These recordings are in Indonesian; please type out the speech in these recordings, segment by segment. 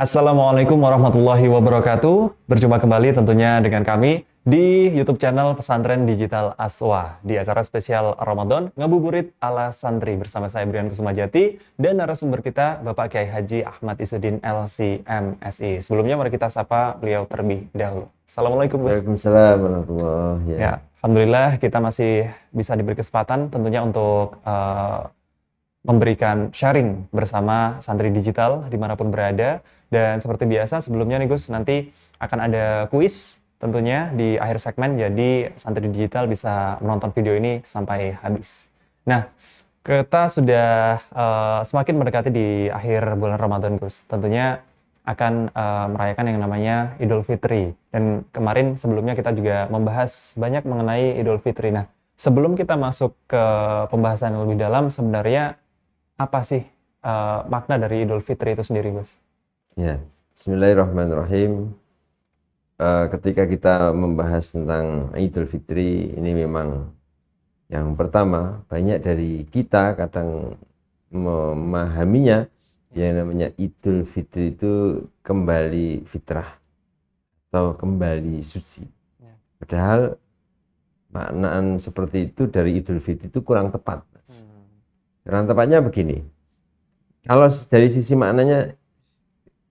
Assalamualaikum warahmatullahi wabarakatuh. Berjumpa kembali tentunya dengan kami di YouTube channel Pesantren Digital Aswa di acara spesial Ramadan Ngabuburit ala Santri bersama saya Brian Kusumajati dan narasumber kita Bapak Kiai Haji Ahmad Isudin LC MSI. Sebelumnya mari kita sapa beliau terlebih dahulu. Assalamualaikum Gus. Waalaikumsalam warahmatullahi Ya, alhamdulillah kita masih bisa diberi kesempatan tentunya untuk memberikan sharing bersama santri digital dimanapun berada. Dan seperti biasa sebelumnya nih Gus, nanti akan ada kuis tentunya di akhir segmen, jadi santri digital bisa menonton video ini sampai habis. Nah, kita sudah semakin mendekati di akhir bulan Ramadan Gus, tentunya akan merayakan yang namanya Idul Fitri. Dan kemarin sebelumnya kita juga membahas banyak mengenai Idul Fitri. Nah, sebelum kita masuk ke pembahasan yang lebih dalam, sebenarnya apa sih makna dari Idul Fitri itu sendiri, Gus? Ya, Bismillahirrahmanirrahim. Ketika kita membahas tentang Idul Fitri, ini memang yang pertama banyak dari kita kadang memahaminya yang namanya Idul Fitri itu kembali fitrah atau kembali suci. Padahal maknaan seperti itu dari Idul Fitri itu kurang tepat. Kurang tepatnya begini. Kalau dari sisi maknanya,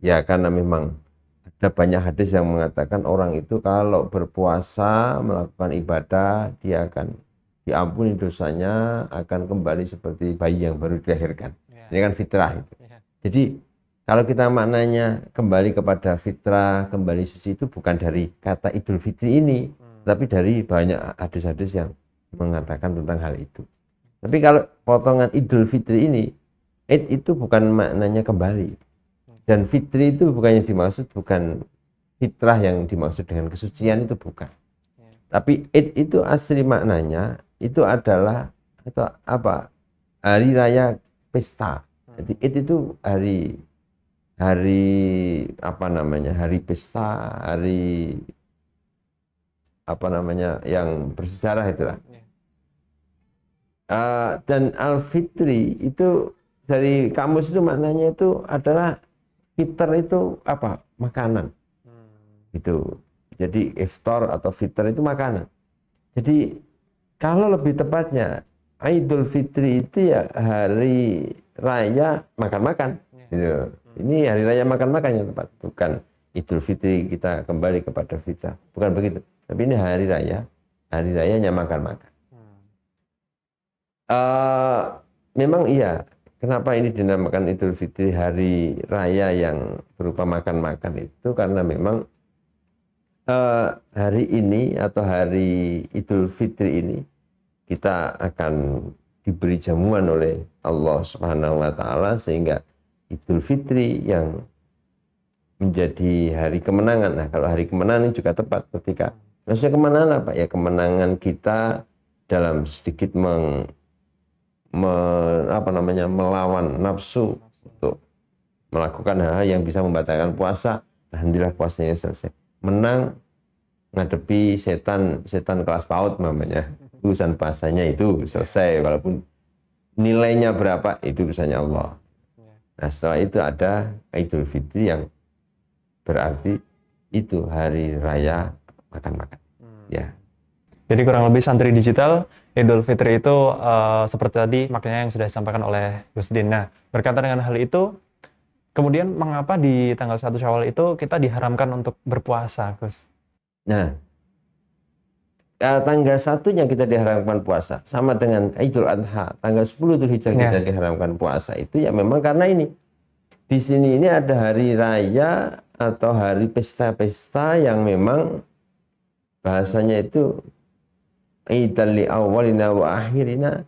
ya karena memang ada banyak hadis yang mengatakan orang itu kalau berpuasa melakukan ibadah dia akan diampuni dosanya, akan kembali seperti bayi yang baru dilahirkan. Ini kan fitrah itu. Jadi kalau kita maknanya kembali kepada fitrah, kembali suci itu bukan dari kata Idul Fitri ini, tapi dari banyak hadis-hadis yang mengatakan tentang hal itu. Tapi kalau potongan Idul Fitri ini, Id itu bukan maknanya kembali. Dan fitri itu bukannya dimaksud, bukan fitrah yang dimaksud dengan kesucian, itu bukan. Tapi Id itu asli maknanya itu adalah atau apa? Hari raya pesta. Jadi Id itu hari apa namanya? Hari pesta, hari apa namanya? Yang bersejarah itulah. Dan Al-Fitri itu dari kamus itu maknanya itu adalah fitr itu apa? Makanan. Itu. Jadi iftar atau fitr itu makanan. Jadi kalau lebih tepatnya Idul Fitri itu ya hari raya makan-makan. Gitu. Ini hari raya makan-makan yang tepat, bukan Idul Fitri kita kembali kepada fitrah. Bukan begitu. Tapi ini hari rayanya makan-makan. Memang iya. Kenapa ini dinamakan Idul Fitri hari raya yang berupa makan-makan itu karena memang hari ini atau hari Idul Fitri ini kita akan diberi jamuan oleh Allah Subhanahu wa taala sehingga Idul Fitri yang menjadi hari kemenangan. Nah, kalau hari kemenangan ini juga tepat ketika maksudnya kemenangan apa? Ya kemenangan kita dalam sedikit melawan nafsu untuk melakukan hal-hal yang bisa membatalkan puasa. Alhamdulillah puasanya selesai. Menang ngadepi setan kelas PAUD namanya. Urusan puasanya itu selesai walaupun nilainya berapa itu urusannya Allah. Nah, setelah itu ada Idul Fitri yang berarti itu hari raya makan-makan. Ya. Jadi kurang lebih santri digital Idul Fitri itu seperti tadi maknanya yang sudah disampaikan oleh Gus Din. Nah, berkaitan dengan hal itu, kemudian mengapa di tanggal 1 Syawal itu kita diharamkan untuk berpuasa, Gus? Nah, tanggal 1-nya kita diharamkan puasa, sama dengan Idul Adha, tanggal 10 Dzulhijjah kita diharamkan puasa, itu ya memang karena ini. Di sini ini ada hari raya atau hari pesta-pesta yang memang bahasanya itu Idan li awalina wa akhirina,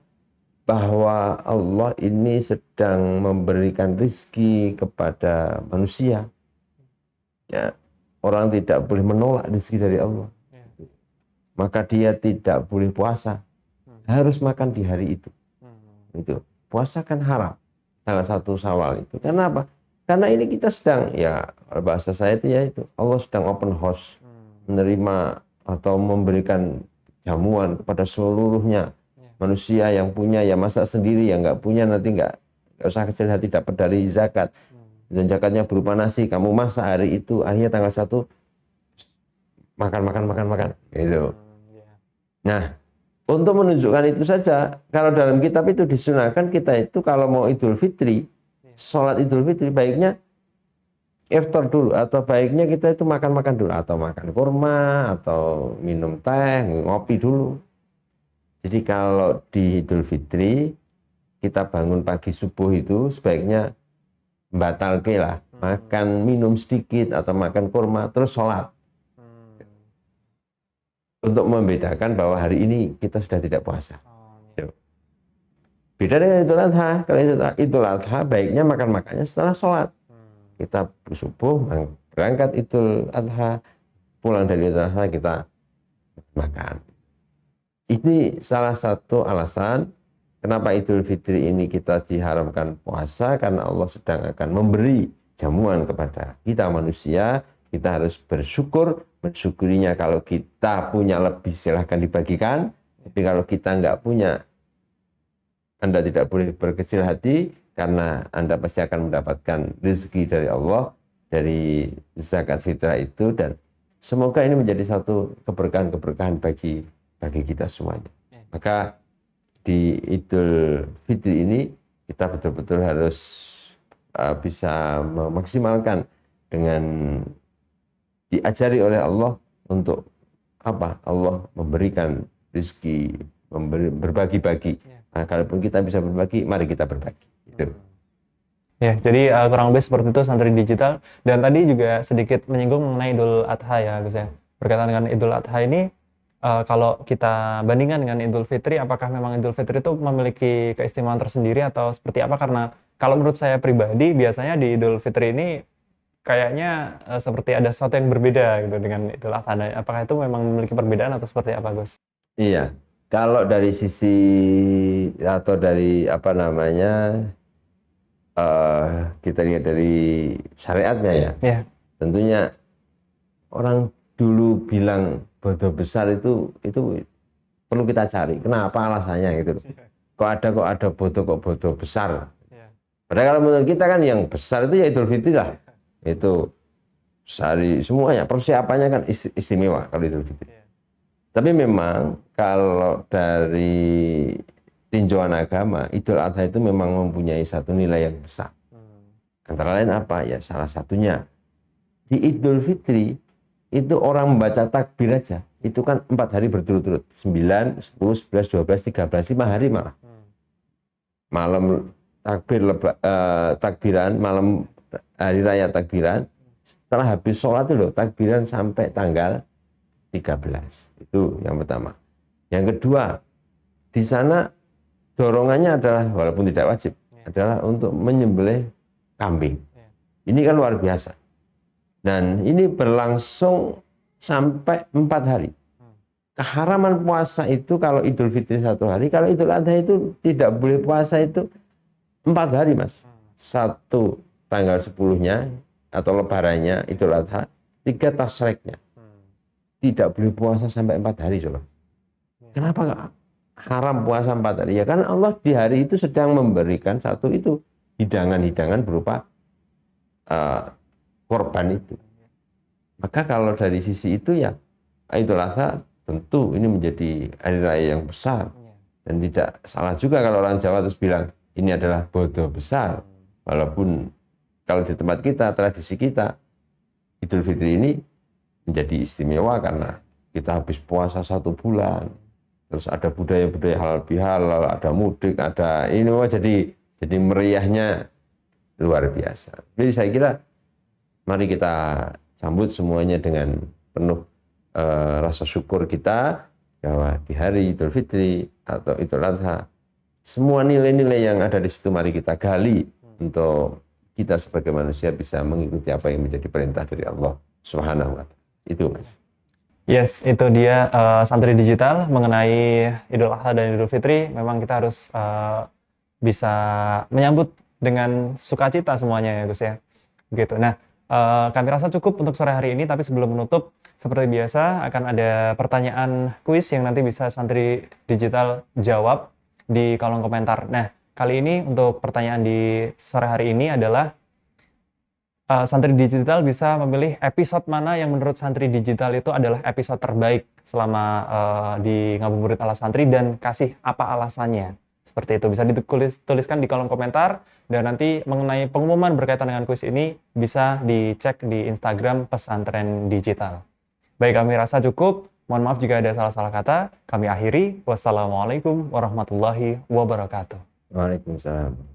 bahwa Allah ini sedang memberikan rizki kepada manusia. Ya, orang tidak boleh menolak rizki dari Allah. Maka dia tidak boleh puasa. Harus makan di hari itu. Itu. Puasa kan haram. Tanggal 1 Syawal itu. Karena apa? Karena ini kita sedang, ya bahasa saya itu ya itu. Allah sedang open house. Menerima atau memberikan jamuan kepada seluruhnya manusia yang punya, ya masa sendiri, yang nggak punya nanti nggak usah kecil hati dapat dari zakat. dan zakatnya berupa nasi, kamu masak hari itu, akhirnya tanggal 1 makan gitu. Nah, untuk menunjukkan itu saja, kalau dalam kitab itu disunahkan kita itu kalau mau Idul Fitri, sholat Idul Fitri baiknya iftar dulu, atau baiknya kita itu makan dulu, atau makan kurma, atau minum teh, ngopi dulu. Jadi kalau di Idul Fitri kita bangun pagi subuh itu sebaiknya batalke lah, makan minum sedikit atau makan kurma terus sholat. Untuk membedakan bahwa hari ini kita sudah tidak puasa. Beda dengan Idul Adha. Kalau Idul Adha baiknya makannya setelah sholat. Kita subuh berangkat Idul Adha, pulang dari Idul Adha kita makan. Ini salah satu alasan kenapa Idul Fitri ini kita diharamkan puasa, karena Allah sedang akan memberi jamuan kepada kita manusia. Kita harus bersyukur, mensyukurinya. Kalau kita punya lebih silahkan dibagikan, tapi kalau kita nggak punya, Anda tidak boleh berkecil hati, karena Anda pasti akan mendapatkan rezeki dari Allah, dari zakat fitrah itu, dan semoga ini menjadi satu keberkahan-keberkahan bagi kita semuanya. Maka di Idul Fitri ini kita betul-betul harus bisa memaksimalkan dengan diajari oleh Allah untuk apa? Allah memberikan rezeki, berbagi-bagi. Nah, kalaupun kita bisa berbagi, mari kita berbagi. Gitu. Ya, jadi kurang lebih seperti itu Santri Digital. Dan tadi juga sedikit menyinggung mengenai Idul Adha ya, Gus ya. Berkaitan dengan Idul Adha ini, kalau kita bandingkan dengan Idul Fitri, apakah memang Idul Fitri itu memiliki keistimewaan tersendiri atau seperti apa? Karena kalau menurut saya pribadi, biasanya di Idul Fitri ini kayaknya seperti ada sesuatu yang berbeda gitu dengan Idul Adha. Apakah itu memang memiliki perbedaan atau seperti apa, Gus? Iya, kalau dari sisi atau dari apa namanya, kita lihat dari syariatnya ya, Yeah. tentunya orang dulu bilang bodoh besar itu perlu kita cari. Kenapa alasannya gitu? Kok ada bodoh besar? Padahal kalau menurut kita kan yang besar itu ya Idul Fitri lah. Itu sehari semuanya persiapannya kan istimewa kalau Idul Fitri. Tapi memang kalau dari tinjauan agama, Idul Adha itu memang mempunyai satu nilai yang besar. Antara lain apa? Ya salah satunya di Idul Fitri itu orang membaca takbir aja. Itu kan 4 hari berturut-turut. 9, 10, 11, 12, 13, 5 hari malah. Malam takbiran, malam hari raya takbiran, setelah habis sholat itu loh, takbiran sampai tanggal 13. Itu yang pertama. Yang kedua, di sana dorongannya adalah, walaupun tidak wajib, adalah untuk menyembelih kambing. Ini kan luar biasa. Dan ini berlangsung sampai 4 hari. Keharaman puasa itu kalau Idul Fitri 1 hari, kalau Idul Adha itu tidak boleh puasa itu 4 hari, Mas. 1 tanggal 10-nya atau lebarannya Idul Adha, 3 tasyreknya. Tidak boleh puasa sampai 4 hari, coba. Kenapa nggak haram puasa 4 hari? Ya karena Allah di hari itu sedang memberikan satu itu hidangan-hidangan berupa korban itu. Maka kalau dari sisi itu ya Idul Adha tentu ini menjadi hari raya yang besar, dan tidak salah juga kalau orang Jawa terus bilang ini adalah bodoh besar. Walaupun kalau di tempat kita, tradisi kita, Idul Fitri ini menjadi istimewa karena kita habis puasa 1 bulan, terus ada budaya-budaya halal bihalal, ada mudik, ada ini, jadi meriahnya luar biasa. Jadi saya kira mari kita sambut semuanya dengan penuh rasa syukur kita bahwa di hari Idul Fitri atau Idul Adha, semua nilai-nilai yang ada di situ mari kita gali untuk kita sebagai manusia bisa mengikuti apa yang menjadi perintah dari Allah Subhanahu wa Ta'ala. Itu, Mas. Yes, itu dia Santri Digital mengenai Idul Adha dan Idul Fitri. Memang kita harus bisa menyambut dengan sukacita semuanya ya, Gus ya. Begitu. Nah, kami rasa cukup untuk sore hari ini, tapi sebelum menutup, seperti biasa akan ada pertanyaan kuis yang nanti bisa Santri Digital jawab di kolom komentar. Nah, kali ini untuk pertanyaan di sore hari ini adalah Santri Digital bisa memilih episode mana yang menurut Santri Digital itu adalah episode terbaik selama di Ngabuburit ala Santri dan kasih apa alasannya. Seperti itu, bisa dituliskan di kolom komentar dan nanti mengenai pengumuman berkaitan dengan kuis ini bisa dicek di Instagram Pesantren Digital. Baik, kami rasa cukup. Mohon maaf jika ada salah-salah kata. Kami akhiri. Wassalamualaikum warahmatullahi wabarakatuh. Waalaikumsalam.